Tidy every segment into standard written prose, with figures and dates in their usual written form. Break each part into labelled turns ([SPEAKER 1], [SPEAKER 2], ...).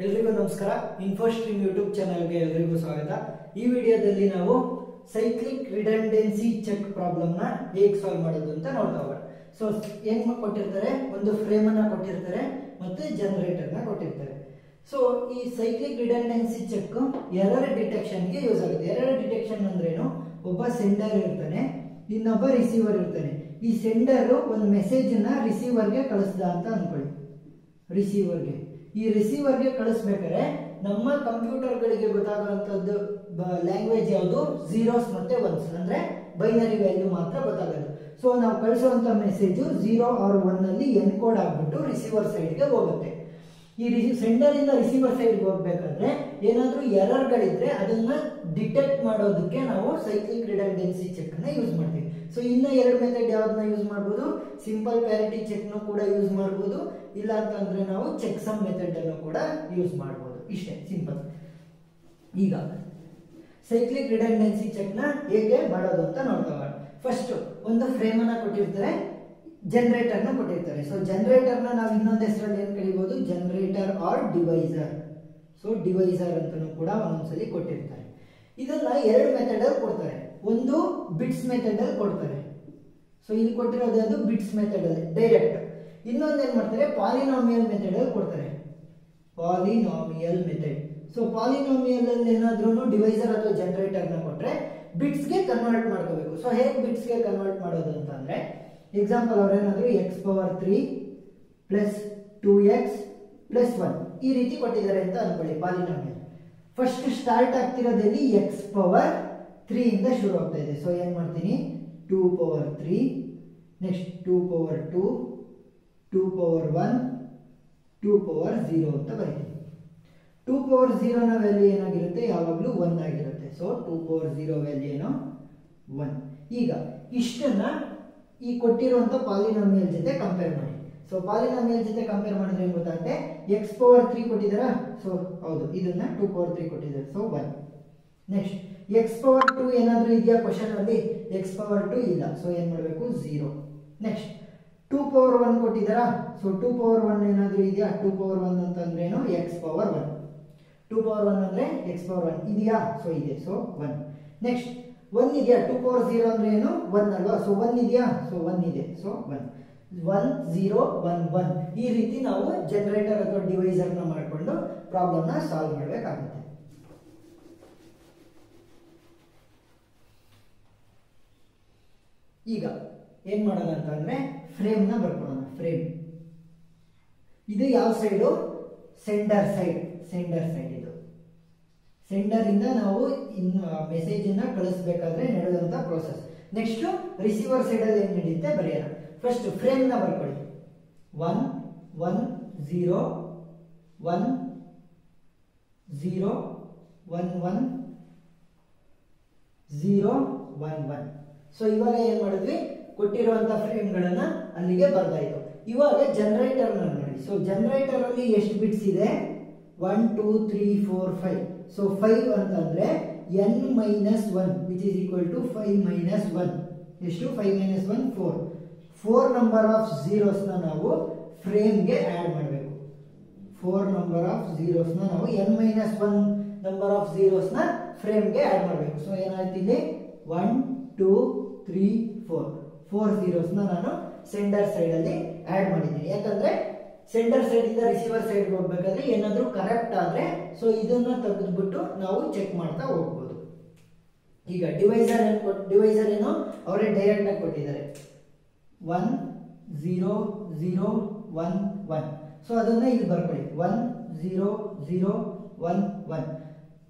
[SPEAKER 1] ಎಲ್ರಿಗೂ ನಮಸ್ಕಾರ. ಇನ್ಫೋಸ್ಟ್ರೀಮ್ ಯೂಟ್ಯೂಬ್ ಚಾನೆಲ್ಗೆ ಎಲ್ರಿಗೂ ಸ್ವಾಗತ. ಈ ವಿಡಿಯೋದಲ್ಲಿ ನಾವು ಸೈಕ್ಲಿಕ್ ರಿಡಂಡೆನ್ಸಿ ಚೆಕ್ ಪ್ರಾಬ್ಲಮ್ ನ ಹೇಗೆ ಸಾಲ್ವ್ ಮಾಡೋದು ಅಂತ ನೋಡ್ತಾ ಹೋಗೋಣ. ಸೊ ಏನ್ ಕೊಟ್ಟಿರ್ತಾರೆ, ಒಂದು ಫ್ರೇಮ್ ಅನ್ನ ಕೊಟ್ಟಿರ್ತಾರೆ ಮತ್ತೆ ಜನರೇಟರ್ ನ ಕೊಟ್ಟಿರ್ತಾರೆ. ಸೊ ಈ cyclic redundancy check error detection ಗೆ ಯೂಸ್ ಆಗುತ್ತೆ. ಎರರ್ ಡಿಟೆಕ್ಷನ್ ಅಂದ್ರೇನು, ಒಬ್ಬ ಸೆಂಡರ್ ಇರ್ತಾನೆ, ಇನ್ನೊಬ್ಬ ರಿಸೀವರ್ ಇರ್ತಾನೆ. ಈ ಸೆಂಡರ್ ಒಂದು ಮೆಸೇಜ್ ನ ರಿಸೀವರ್ಗೆ ಕಳಿಸ್ದ ಅಂತ ಅನ್ಕೊಳ್ಳಿ. ಈ ರಿಸೀವರ್ಗೆ ಕಳಿಸ್ಬೇಕಾದ್ರೆ ನಮ್ಮ ಕಂಪ್ಯೂಟರ್ ಗಳಿಗೆ ಗೊತ್ತಾಗುವಂತದ್ದು ಲ್ಯಾಂಗ್ವೇಜ್ ಯಾವುದು, ಝೀರೋಸ್ ಮತ್ತೆ ಒನ್ಸ್, ಅಂದ್ರೆ ಬೈನರಿ ವ್ಯಾಲ್ಯೂ ಮಾತ್ರ ಗೊತ್ತಾಗೋದು. ಸೊ ನಾವು ಕಳಿಸುವಂತ ಮೆಸೇಜ್ 0 or 1 ಅಲ್ಲಿ ಎನ್ಕೋಡ್ ಆಗ್ಬಿಟ್ಟು ರಿಸೀವರ್ ಸೈಡ್ಗೆ ಹೋಗುತ್ತೆ. ಈ ಸೆಂಡರ್ ಇಂದ ರಿಸೀವರ್ ಸೈಡ್ ಹೋಗ್ಬೇಕಾದ್ರೆ ಏನಾದ್ರೂ ಎರರ್ ಗಳಿದ್ರೆ ಅದನ್ನ ಡಿಟೆಕ್ಟ್ ಮಾಡೋದಕ್ಕೆ ನಾವು ಸೈಕ್ಲಿಕ್ ರಿಡಂಡೆನ್ಸಿ ಚೆಕ್ ನ ಯೂಸ್ ಮಾಡ್ತೀವಿ. ಸೊ ಇನ್ನ ಎರಡು ಮೆಥಡ್ ಯಾವ್ದನ್ನ ಯೂಸ್ ಮಾಡಬಹುದು, ಸಿಂಪಲ್ ಪ್ಯಾರಿಟಿ ಚೆಕ್ ನ ಕೂಡ ಯೂಸ್ ಮಾಡಬಹುದು, ಇಲ್ಲ ಅಂತಂದ್ರೆ ನಾವು ಚೆಕ್ ಸಮ್ ಮೆಥಡ್ ಅನ್ನು ಕೂಡ ಯೂಸ್ ಮಾಡಬಹುದು. ಇಷ್ಟೇ ಸಿಂಪಲ್. ಈಗ ಸೈಕ್ಲಿಕ್ ರಿಡಂಡೆನ್ಸಿ ಚೆಕ್ ನ ಹೇಗೆ ಮಾಡೋದು ಅಂತ ನೋಡ್ತಾ ಹೋಗೋಣ. ಫಸ್ಟ್ ಒಂದು ಫ್ರೇಮ್ ಅನ್ನ ಕೊಟ್ಟಿರ್ತಾರೆ, ಜನರೇಟರ್ ನ ಕೊಟ್ಟಿರ್ತಾರೆ. ಸೊ ಜನರೇಟರ್ ನ ನಾವು ಇನ್ನೊಂದು ಹೆಸರಲ್ಲಿ ಏನ್ ಕರೀಬಹುದು, generator or divisor. So divisor ಅಂತಾನೂ ಕೂಡ ಒಂದೊಂದ್ಸಲಿ ಕೊಟ್ಟಿರ್ತಾರೆ. ಇದನ್ನ ಎರಡು ಮೆಥಡ್ ಅಲ್ಲಿ ಕೊಡ್ತಾರೆ. ಒಂದು ಬಿಟ್ಸ್ ಮೆಥಡ್ ಅಲ್ಲಿ ಕೊಡ್ತಾರೆ. ಸೊ ಇಲ್ಲಿ ಕೊಟ್ಟಿರೋದು ಅದು ಬಿಟ್ಸ್ ಮೆಥಡ್ ಅಲ್ಲಿ ಡೈರೆಕ್ಟ್. ಇನ್ನೊಂದು ಏನ್ ಮಾಡ್ತಾರೆ, ಪಾಲಿನಾಮಿಯಲ್ ಮೆಥಡ್ ಅಲ್ಲಿ ಕೊಡ್ತಾರೆ. Polynomial method. ಸೊ ಪಾಲಿನಾಮಿಯಲ್ ಅಲ್ಲಿ ಏನಾದ್ರೂ ಡಿವೈಸರ್ ಅಥವಾ ಜನರೇಟರ್ ನ ಕೊಟ್ರೆ ಬಿಟ್ಸ್ ಗೆ ಕನ್ವರ್ಟ್ ಮಾಡ್ಕೋಬೇಕು. ಸೊ ಹೇಗೆ ಬಿಟ್ಸ್ ಗೆ ಕನ್ವರ್ಟ್ ಮಾಡೋದು ಅಂತಂದ್ರೆ, example ಅವ್ರೇನಾದ್ರು x⁴ plus 2x plus 1 ಈ ರೀತಿ ಕೊಟ್ಟಿದ್ದಾರೆ ಅಂತ ಅನ್ಕೊಳ್ಳಿ ಪಾಲಿನಾಮಿಯಲ್. ಫಸ್ಟ್ ಸ್ಟಾರ್ಟ್ ಆಗ್ತಿರೋದಲ್ಲಿ x⁴ ಇಂದ ಶುರು ಆಗ್ತಾ ಇದೆ. ಸೊ ಏನ್ ಮಾಡ್ತೀನಿ, 2⁴, ನೆಕ್ಸ್ಟ್ 2⁴2, 2⁴1, 2⁴0 ಅಂತ ಬರೀತೀನಿ. 2⁴0 ನ ವ್ಯಾಲ್ಯೂ ಏನಾಗಿರುತ್ತೆ, ಯಾವಾಗಲೂ 1 ಆಗಿರುತ್ತೆ. ಸೊ 2⁴0 ವ್ಯಾಲ್ಯೂ ಏನೋ 1. ಈಗ ಇಷ್ಟನ್ನ ಈ ಕೊಟ್ಟಿರುವಂತ ಪಾಲಿನಾಮಿಯಲ್ ಜೊತೆ ಕಂಪೇರ್ ಮಾಡಿ. ಸೊ ಪಾಲಿನಾಮಿಯಲ್ ಜೊತೆ ಕಂಪೇರ್ ಮಾಡಿದ್ರೆ ಏನ್ ಗೊತ್ತಾಗುತ್ತೆ, x⁴ ಕೊಟ್ಟಿದ್ದಾರಾ, ಸೊ ಹೌದು ಇದನ್ನ 2⁴ ಕೊಟ್ಟಿದ್ದಾರೆ. ಸೊ 1. ನೆಕ್ಸ್ಟ್ x⁴2 ಏನಾದ್ರೂ ಇದೆಯಾ ಕ್ವಶನ್ ಅಲ್ಲಿ, x⁴2 ಇಲ್ಲ. ಸೊ ಏನ್ ಮಾಡಬೇಕು, 0. ನೆಕ್ಸ್ಟ್ 2⁴1 ಕೊಟ್ಟಿದ್ದಾರಾ, ಸೊ 2⁴1 ಏನಾದ್ರೂ ಇದೆಯಾ, 2⁴1 ಅಂತಂದ್ರೆ ಏನು, x⁴1. 2⁴1 ಅಂದ್ರೆ x⁴1 ಇದೆಯಾ, ಸೊ ಇದೆ. ಸೊ 1. ನೆಕ್ಸ್ಟ್ 1 ಇದೆಯಾ, 2⁴0 ಅಂದ್ರೆ ಏನು, 1 ಅಲ್ವಾ. ಸೊ 1 ಇದೆಯಾ, ಸೊ 1 ಇದೆ. ಸೊ 1 1 0 1 1 ಈ ರೀತಿ ನಾವು ಜನರೇಟರ್ ಅಥವಾ ಡಿವೈಸರ್ ನ ಮಾಡಿಕೊಂಡು ಪ್ರಾಬ್ಲಮ್ ನ ಸಾಲ್ವ್ ಮಾಡಬೇಕಾಗುತ್ತೆ. ಈಗ ಏನ್ ಮಾಡೋಣ ಅಂತಂದ್ರೆ, ಫ್ರೇಮ್ ನ ಬರ್ಕೊಳ್ಳೋಣ. ಫ್ರೇಮ್ ಇದು ಯಾವ ಸೈಡು, ಸೆಂಡರ್ ಸೈಡ್. ಇದು ಸೆಂಡರ್ ಇಂದ ನಾವು ಮೆಸೇಜ್ ಅನ್ನ ಕಳಿಸಬೇಕಾದ್ರೆ ನಡೆಯುವಂತ ಪ್ರೋಸೆಸ್. ನೆಕ್ಸ್ಟ್ ರಿಸೀವರ್ ಸೈಡ್ ಅಲ್ಲಿ ಏನ್ ನಡೆಯುತ್ತೆ ಬರೆಯೋಣ. ಫಸ್ಟ್ ಫ್ರೇಮ್ ನ ಬರ್ಕೊಳ್ಳಿ. 1 1 0 1 0 1 1 0 1 1. ಸೊ ಇವಾಗ ಏನ್ ಮಾಡಿದ್ವಿ, ಕೊಟ್ಟಿರುವಂತ ಫ್ರೇಮ್ ಗಳನ್ನ ಅಲ್ಲಿಗೆ ಬರ್ದಾಯ್ತು. ಇವಾಗ ಜನರೇಟರ್ ನ ನೋಡಿ. ಸೊ ಜನರೇಟರ್ ಅಲ್ಲಿ ಎಷ್ಟು ಬಿಟ್ಸ್ ಇದೆ, 1 2 3 4 5. ಸೊ 5 ಅಂತಂದ್ರೆ n-1 which is equal to 5 - 1. ಎಷ್ಟು, 5 - 1 4. 4 ನಂಬರ್ ಆಫ್ ಝೀರೋಸ್ ನ ನಾವು ಫ್ರೇಮ್ ಗೆ ಆಡ್ ಮಾಡಬೇಕು. 4 ನಂಬರ್ ಆಫ್ ಝೀರೋಸ್ ನ ನಾವು n-1 ನಂಬರ್ ಆಫ್ ಝೀರೋಸ್ ನ ಫ್ರೇಮ್ ಗೆ ಆಡ್ ಮಾಡಬೇಕು. ಸೊ ಏನಾಯ್ತು ಇಲ್ಲಿ, 1 2 3 4 ಝೀರೋಸ್ ನ ನಾನು ಸೆಂಡರ್ ಸೈಡ್ ಅಲ್ಲಿ ಆಡ್ ಮಾಡಿದ್ದೀನಿ. ಯಾಕಂದ್ರೆ ಸೆಂಡರ್ ಸೈಡ್ ಇಂದ ರಿಸೀವರ್ ಸೈಡ್ ಹೋಗ್ಬೇಕಾದ್ರೆ ಏನಾದ್ರೂ ಕರೆಕ್ಟ್ ಆದ್ರೆ ಸೊ ಇದನ್ನ ತೆಗೆದ್ಬಿಟ್ಟು ನಾವು ಚೆಕ್ ಮಾಡ್ತಾ ಹೋಗ್ಬೋದು. ಈಗ ಡಿವೈಸರ್ ಏನೋ ಅವರೇ ಡೈರೆಕ್ಟ್ ಆಗಿ ಕೊಟ್ಟಿದ್ದಾರೆ, 1 0 0 1 1. ಸೊ ಅದನ್ನ ಇಲ್ಲಿ ಬರ್ಕೊಳ್ಳಿ, 1 0 0 1 1.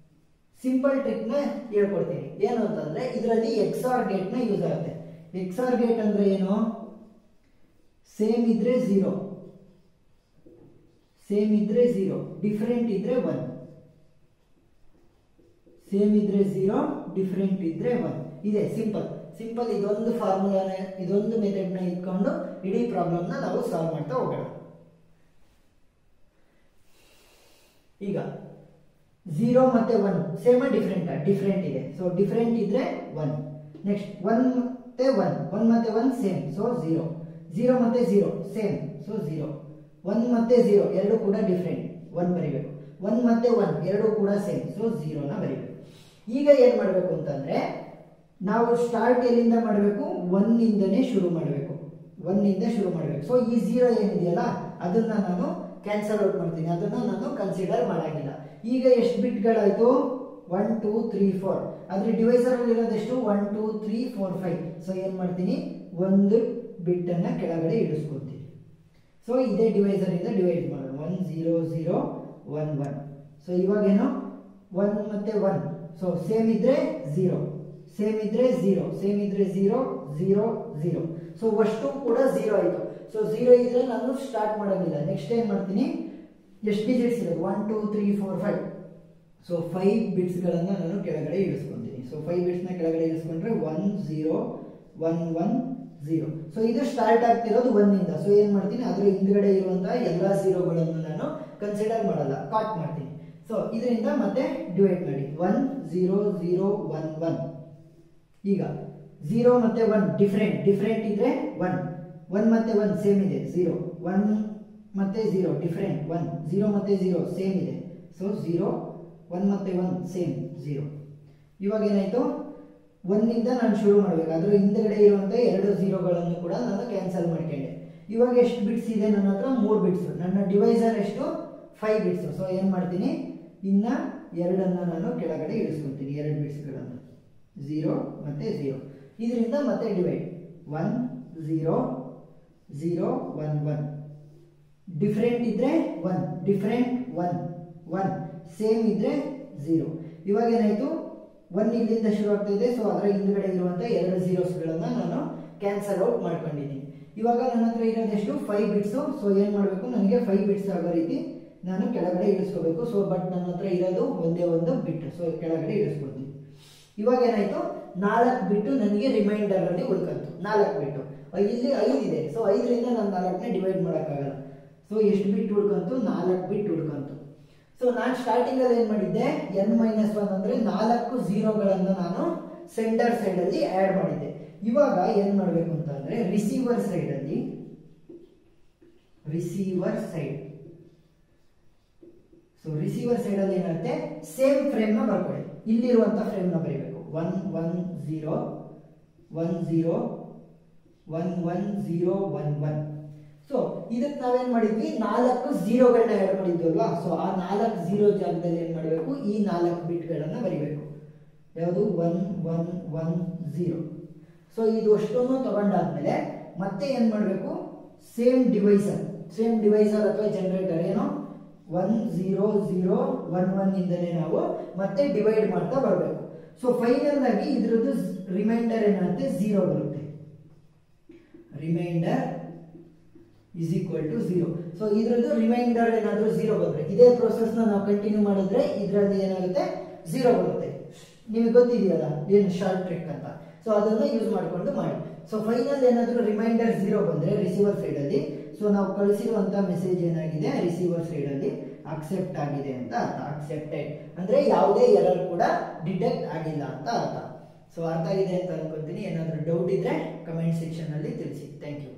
[SPEAKER 1] ಸಿಂಪಲ್ ಟ್ರಿಕ್ ನ ಹೇಳ್ಕೊಡ್ತೀನಿ. ಏನು ಅಂತಂದ್ರೆ ಇದರಲ್ಲಿ XOR ಗೇಟ್ ನ ಯೂಸ್ ಆಗುತ್ತೆ. XOR ಗೇಟ್ ಅಂದ್ರೆ ಏನು, ಸೇಮ್ ಇದ್ರೆ 0, ಸೇಮ್ ಇದ್ರೆ 0, ಡಿಫರೆಂಟ್ ಇದ್ರೆ 1. ಸೇಮ್ ಇದ್ರೆ 0, ಡಿಫರೆಂಟ್ ಇದ್ರೆ 1. ಇದೆ ಸಿಂಪಲ್. ಇದೊಂದು ಫಾರ್ಮುಲಾನ, ಇದೊಂದು ಮೆಥಡ್ ನ ಇಟ್ಕೊಂಡು ಇಡೀ ಪ್ರಾಬ್ಲಮ್ ನ ನಾವು ಸಾಲ್ವ್ ಮಾಡ್ತಾ ಹೋಗೋಣ. ಈಗ 0 ಮತ್ತೆ 1 ಸೇಮ್ ಡಿಫರೆಂಟ್ ಇದೆ. ಸೊ ಡಿಫರೆಂಟ್ ಇದ್ರೆ 1. ನೆಕ್ಸ್ಟ್ 1 ಮತ್ತೆ 1 ಮತ್ತೆ 1 ಸೇಮ್. ಸೊ 0 ಮತ್ತೆ 0 ಸೇಮ್. ಸೊ 0 1 ಮತ್ತೆ 0 ಎರಡು ಕೂಡ ಡಿಫರೆಂಟ್. 1 ಬರೀಬೇಕು. 1 ಮತ್ತೆ 1 ಎರಡು ಕೂಡ ಸೇಮ್, ಸೊ 0 ನ ಬರೀಬೇಕು. ಈಗ ಏನ್ ಮಾಡಬೇಕು ಅಂತಂದ್ರೆ ನಾವು ಸ್ಟಾರ್ಟ್ ಎಲ್ಲಿಂದ ಮಾಡಬೇಕು, 1 ಇಂದನೇ ಶುರು ಮಾಡಬೇಕು, 1 ಇಂದ ಶುರು ಮಾಡಬೇಕು. ಸೊ ಈ 0 ಏನಿದೆಯಲ್ಲ ಅದನ್ನ ನಾನು ಕ್ಯಾನ್ಸಲ್ ಔಟ್ ಮಾಡ್ತೀನಿ, ಅದನ್ನ ನಾನು ಕನ್ಸಿಡರ್ ಮಾಡಾಗಿಲ್ಲ. ಈಗ ಎಷ್ಟು ಬಿಟ್ಗಳಾಯ್ತು, 1 2 3 4. ಆದ್ರೆ ಡಿವೈಸರ್ ಅಲ್ಲಿ ಇರೋದೆಷ್ಟು, 1 2 3 4 5. ಸೊ ಏನ್ ಮಾಡ್ತೀನಿ, ಒಂದು ಬಿಟ್ ಅನ್ನ ಕೆಳಗಡೆ ಇಳಿಸ್ಕೊತೀನಿ. ಸೊ ಇದೇ ಡಿವೈಸರ್ ಇಂದ ಡಿವೈಡ್ ಮಾಡೋಣ, 1 0 0 1 1. ಸೊ ಇವಾಗೇನು 1 ಮತ್ತೆ 1, ಸೊ ಸೇಮ್ ಇದ್ರೆ 0, ಸೇಮ್ ಇದ್ರೆ 0, ಸೇಮ್ ಇದ್ರೆ 0 0 0. ಸೊ ಅಷ್ಟು ಕೂಡ 0 ಆಯ್ತು. ಸೊ 0 ಇದ್ರೆ ನಾನು ಸ್ಟಾರ್ಟ್ ಮಾಡೋದಿಲ್ಲ. ನೆಕ್ಸ್ಟ್ ಏನ್ ಮಾಡ್ತೀನಿ, ಎಷ್ಟು ಡಿಜಿಟ್ಸ್ ಇರೋದು, 1 2 3 4 5. ಸೊ 5 ಬಿಟ್ಸ್ ಗಳನ್ನ ನಾನು ಕೆಳಗಡೆ ಇಳಿಸ್ಕೊಂತೀನಿ. ಸೊ 5 ಬಿಟ್ಸ್ ನ ಕೆಳಗಡೆ ಇಳಿಸ್ಕೊಂಡ್ರೆ 1 0 1 1 0. ಸೊ ಇದು ಸ್ಟಾರ್ಟ್ ಆಗ್ತಿರೋದು 1 ಇಂದ. ಸೊ ಏನ್ ಮಾಡ್ತೀನಿ, ಅದ್ರ ಹಿಂದ್ಗಡೆ ಇರುವಂತಹ ಎಲ್ಲಾ 0ಗಳನ್ನು ನಾನು ಕನ್ಸಿಡರ್ ಮಾಡಲ್ಲ, ಕಾಟ್ ಮಾಡ್ತೀನಿ. ಸೊ ಇದರಿಂದ ಮತ್ತೆ ಡಿವೈಡ್ ಮಾಡಿ, 1 0 0 1 1. ಈಗ 0 ಮತ್ತೆ 1 ಡಿಫರೆಂಟ್ ಇದ್ರೆ 1 1 ಮತ್ತೆ 1 ಸೇಮ್ ಇದೆ 0, 1 ಮತ್ತೆ 0 ಡಿಫರೆಂಟ್ 1, 0 ಮತ್ತೆ 0 ಸೇಮ್ ಇದೆ, ಸೊ 0 1 ಮತ್ತೆ 1 ಸೇಮ್ 0. ಇವಾಗ ಏನಾಯ್ತು, 1 ಇಂದ ನಾನು ಶುರು ಮಾಡಬೇಕು, ಅದ್ರ ಹಿಂದಗಡೆ ಇರುವಂತ ಎರಡು 0ಗಳನ್ನು ಕೂಡ ನಾನು ಕ್ಯಾನ್ಸಲ್ ಮಾಡ್ಕೊಂಡೆ. ಇವಾಗ ಎಷ್ಟು ಬಿಟ್ಸ್ ಇದೆ ನನ್ನ ಹತ್ರ, 3 ಬಿಟ್ಸ್. ನನ್ನ ಡಿವೈಸರ್ ಎಷ್ಟು, 5 ಬಿಟ್ಸ್. ಸೊ ಏನ್ ಮಾಡ್ತೀನಿ, ಇನ್ನ ಎರಡನ್ನ ನಾನು ಕೆಳಗಡೆ ಇಳಿಸ್ಕೊತೀನಿ, 2 ಬಿಟ್ಸ್ಗಳನ್ನು 0 ಮತ್ತೆ 0. ಇದರಿಂದ ಮತ್ತೆ ಡಿವೈಡ್, 1 0 0 1 1. ಡಿಫರೆಂಟ್ ಇದ್ರೆ 1, ಡಿಫರೆಂಟ್ 1 1, ಸೇಮ್ ಇದ್ರೆ 0. ಇವಾಗ ಏನಾಯ್ತು, 1 ಇಲ್ಲಿಂದ ಶುರು ಆಗ್ತಾ ಇದೆ. ಸೊ ಅದರ ಹಿಂದ್ಗಡೆ ಇರುವಂತ ಎರಡು 0ಸ್ಗಳನ್ನ ನಾನು ಕ್ಯಾನ್ಸಲ್ ಔಟ್ ಮಾಡ್ಕೊಂಡಿದ್ದೀನಿ. ಇವಾಗ ನನ್ನ ಹತ್ರ ಇರೋದೆಷ್ಟು, 5 ಬಿಟ್ಸ್. ಸೊ ಏನ್ ಮಾಡಬೇಕು, ನನಗೆ 5 ಬಿಟ್ಸ್ ಆಗೋ ರೀತಿ ನಾನು ಕೆಳಗಡೆ ಇಳಿಸ್ಕೋಬೇಕು. ಸೊ ಬಟ್ ನನ್ನ ಹತ್ರ ಇರೋದು ಒಂದೇ ಒಂದು ಬಿಟ್, ಸೊ ಕೆಳಗಡೆ ಇಳಿಸ್ಕೊತೀನಿ. ಇವಾಗ ಏನಾಯ್ತು, 4 ಬಿಟ್ಟು ನನಗೆ ರಿಮೈಂಡರ್ ಅಲ್ಲಿ ಉಳ್ಕಂತು, 4 ಬಿಟ್ಟು. ಇಲ್ಲಿ 5 ಇದೆ, ಸೊ 5ರಿಂದ ನಾನು 4ನೇ ಡಿವೈಡ್ ಮಾಡೋಕ್ಕಾಗಲ್ಲ. ಸೊ ಎಷ್ಟು ಬಿಟ್ ಉಳ್ಕಂತು, 4 ಬಿಟ್ ಉಳ್ಕಂತು. ಸೊ ನಾನು ಸ್ಟಾರ್ಟಿಂಗ್ ಅಲ್ಲಿ ಏನ್ ಮಾಡಿದ್ದೆ, n-1 ಅಂದ್ರೆ 4 0ಗಳನ್ನು ನಾನು ಸೆಂಡರ್ ಸೈಡ್ ಅಲ್ಲಿ ಆಡ್ ಮಾಡಿದ್ದೆ. ಇವಾಗ ಏನ್ ಮಾಡ್ಬೇಕು ಅಂತಂದ್ರೆ ರಿಸೀವರ್ ಸೈಡ್ ಅಲ್ಲಿ, receiver side, so receiver side ಅಲ್ಲಿ ಏನಾಗುತ್ತೆ, ಸೇಮ್ ಫ್ರೇಮ್ ನ ಬರ್ಕೊಳ್ಳಿ, ಇಲ್ಲಿರುವಂತ ಫ್ರೇಮ್ ನ ಬರೀಬೇಕು, 1 1 0 1 0 1 1 0 1 1. ಸೊ ಇದಕ್ಕೆ ನಾವೇನ್ ಮಾಡಿದ್ವಿ, 4 0ಗಳನ್ನ ಆಡ್ ಮಾಡಿದ್ವಲ್ವಾ. ಸೊ ಆ 4 0 ಜಾಗದಲ್ಲಿ ಏನ್ ಮಾಡಬೇಕು, ಈ 4 ಬಿಟ್ಗಳನ್ನ ಬರಿಬೇಕು. ಯಾವುದು, 1 1 1 0. ಸೊ ಇದು ಅಷ್ಟೊಂದು ತಗೊಂಡಾದ್ಮೇಲೆ ಮತ್ತೆ ಏನ್ ಮಾಡಬೇಕು, ಸೇಮ್ ಡಿವೈಸರ್ ಅಥವಾ ಜನರೇಟರ್ ಏನೋ 1 0 0 1 1 ಇಂದಲೇ ನಾವು ಮತ್ತೆ ಡಿವೈಡ್ ಮಾಡ್ತಾ ಬರಬೇಕು. ಸೊ ಫೈನಲ್ ಆಗಿ ಇದ್ರದ್ದು ರಿಮೈಂಡರ್ ಏನಾಗುತ್ತೆ, 0 ಬರುತ್ತೆ. Remainder is equal to 0. So ಇದ್ರದ್ದು ರಿಮೈಂಡರ್ ಏನಾದರೂ 0 ಬಂದ್ರೆ, ಇದೇ ಪ್ರೋಸೆಸ್ ನಾವು ಕಂಟಿನ್ಯೂ ಮಾಡಿದ್ರೆ ಇದರಲ್ಲಿ ಏನಾಗುತ್ತೆ, 0 ಬರುತ್ತೆ. ನಿಮಗೆ ಗೊತ್ತಿದೆಯಲ್ಲ ಏನು ಶಾರ್ಟ್ ಟ್ರಿಕ್ ಅಂತ. ಸೊ ಅದನ್ನ ಯೂಸ್ ಮಾಡ್ಕೊಂಡು ಮಾಡಿ. ಸೊ ಫೈನಲ್ ಏನಾದರೂ ರಿಮೈಂಡರ್ 0 ಬಂದ್ರೆ ರಿಸೀವರ್ ಸೈಡ್ ಅಲ್ಲಿ, ಸೊ ನಾವು ಕಳಿಸಿರುವಂತ ಮೆಸೇಜ್ ಏನಾಗಿದೆ, ರಿಸೀವರ್ ಸೈಡ್ ಅಲ್ಲಿ ಅಕ್ಸೆಪ್ಟ್ ಆಗಿದೆ ಅಂತ ಅರ್ಥ. ಅಕ್ಸೆಪ್ಟೆಡ್ ಅಂದ್ರೆ ಯಾವುದೇ ಎರರ್ ಕೂಡ ಡಿಟೆಕ್ಟ್ ಆಗಿಲ್ಲ ಅಂತ ಅರ್ಥ. ಸೊ ಅರ್ಥ ಆಗಿದೆ ಅಂತ ಅನ್ಕೊಂತೀನಿ. ಏನಾದರೂ ಡೌಟ್ ಇದ್ರೆ ಕಮೆಂಟ್ ಸೆಕ್ಷನ್ ಅಲ್ಲಿ ತಿಳಿಸಿ. Thank you.